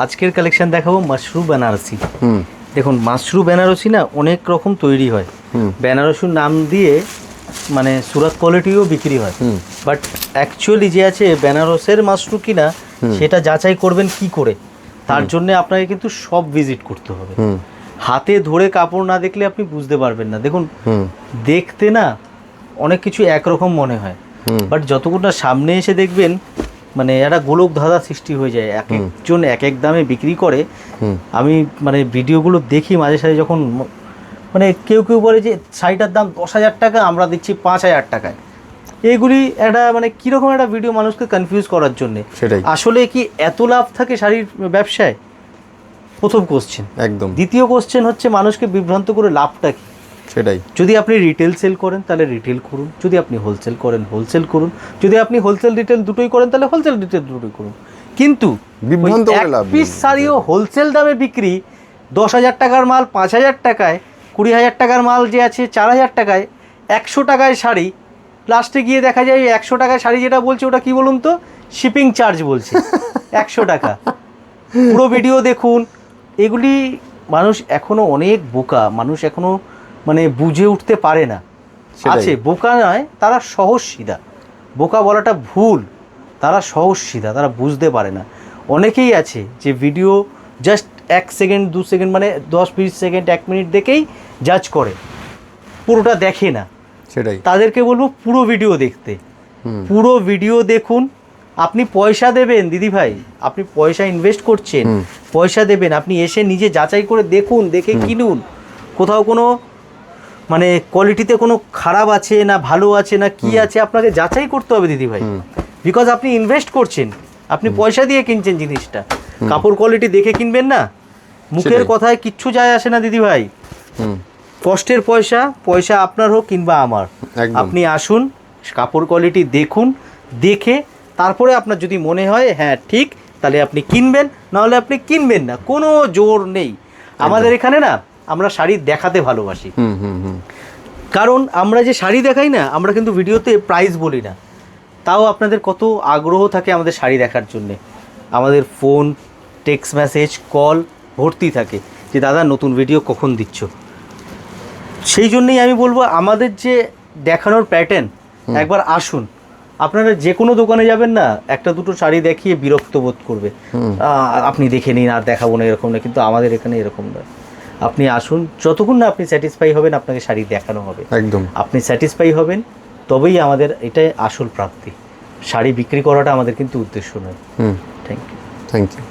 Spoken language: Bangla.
আজকের কালেকশন দেখাবো মাশরু বেনারসি। দেখুন মাশরু বেনারসি না অনেক রকম তৈরি হয়, বেনারসির নাম দিয়ে মানে সুরাত কোয়ালিটিও বিক্রি হয়, বাট অ্যাকচুয়ালি যে আছে বেনারসের মাশরু কিনা সেটা যাচাই করবেন কি করে, তার জন্য আপনাকে কিন্তু সব ভিজিট করতে হবে। হাতে ধরে কাপড় না দেখলে আপনি বুঝতে পারবেন না। দেখুন দেখতে না অনেক কিছু একরকম মনে হয়, বাট যতক্ষণ না সামনে এসে দেখবেন মানে একটা গোলক ধাঁধা সৃষ্টি হয়ে যায়। এক একজন এক এক দামে বিক্রি করে। আমি মানে ভিডিওগুলো দেখি মাঝে সাঝে, যখন মানে কেউ কেউ বলে যে শাড়িটার দাম 10,000 টাকা, আমরা দিচ্ছি 5,000 টাকায়। এইগুলি একটা মানে কীরকম একটা ভিডিও মানুষকে কনফিউজ করার জন্যে। আসলে কি এত লাভ থাকে শাড়ির ব্যবসায়? প্রথম কোশ্চেন। একদম। দ্বিতীয় কোশ্চেন হচ্ছে মানুষকে বিভ্রান্ত করে লাভটা কি সেটাই। যদি আপনি রিটেল সেল করেন তাহলে রিটেল করুন, যদি আপনি হোলসেল করেন হোলসেল করুন, যদি আপনি হোলসেল রিটেল দুটোই করেন তাহলে হোলসেল রিটেল দুটোই করুন। কিন্তু এক পিস শাড়িও হোলসেল দামে বিক্রি, 10,000 টাকার মাল 5,000 টাকায়, 20,000 টাকার মাল যে আছে 4,000 টাকায়, 100 টাকায় শাড়ি, লাস্টে গিয়ে দেখা যায় 100 টাকায় শাড়ি যেটা বলছে ওটা কি বলুন তো, শিপিং চার্জ বলছে 100 টাকা। পুরো ভিডিও দেখুন। এগুলি মানুষ এখনও অনেক বোকা, মানুষ এখনও মানে বুঝে উঠতে পারে না। আছে বোকা নয়, তারা সহজ সিধা। বোকা বলাটা ভুল, তারা সহজ সিধা, তারা বুঝতে পারে না। অনেকেই আছে যে ভিডিও জাস্ট 1 সেকেন্ড 2 সেকেন্ড মানে 10-20 সেকেন্ড 1 মিনিট দেখেই জাজ করে, পুরোটা দেখে না। সেটাই তাদেরকে বলবো পুরো ভিডিও দেখতে। পুরো ভিডিও দেখুন। আপনি পয়সা দেবেন দিদি ভাই, আপনি পয়সা ইনভেস্ট করছেন, পয়সা দেবেন, আপনি এসে নিজে যাচাই করে দেখুন, দেখে কিনুন। কোথাও কোনো মানে কোয়ালিটিতে কোনো খারাপ আছে না ভালো আছে না কি আছে আপনাকে যাচাই করতে হবে দিদি ভাই, বিকজ আপনি ইনভেস্ট করছেন, আপনি পয়সা দিয়ে কিনছেন জিনিসটা। কাপড় কোয়ালিটি দেখে কিনবেন না, মুখের কথায় কিচ্ছু যায় আসে না দিদি ভাই। কষ্টের পয়সা, পয়সা আপনার হোক কিংবা আমার, আপনি আসুন, কাপড় কোয়ালিটি দেখুন, দেখে তারপরে আপনার যদি মনে হয় হ্যাঁ ঠিক, তাহলে আপনি কিনবেন, নাহলে আপনি কিনবেন না, কোনো জোর নেই। আমাদের এখানে না আমরা শাড়ি দেখাতে ভালোবাসি, কারণ আমরা যে শাড়ি দেখাই না, আমরা কিন্তু ভিডিওতে প্রাইস বলি না, তাও আপনাদের কত আগ্রহ থাকে আমাদের শাড়ি দেখার জন্যে। আমাদের ফোন, টেক্সট মেসেজ, কল ভর্তি থাকে যে দাদা নতুন ভিডিও কখন দিচ্ছ। সেই জন্যই আমি বলবো আমাদের যে দেখানোর প্যাটার্ন, একবার আসুন। আপনারা যে কোনো দোকানে যাবেন না, একটা দুটো শাড়ি দেখিয়ে বিরক্ত বোধ করবে, আপনি দেখে নিন আর দেখাবো না, এরকম না। কিন্তু আমাদের এখানে এরকম নয়। আপনি আসুন, যতক্ষণ না আপনি স্যাটিসফাই হবেন আপনাকে শাড়ি দেখানো হবে। একদম আপনি স্যাটিসফাই হবেন তবেই আমাদের এটাই আসল প্রাপ্তি। শাড়ি বিক্রি করাটা আমাদের কিন্তু উদ্দেশ্য নয়। Thank you.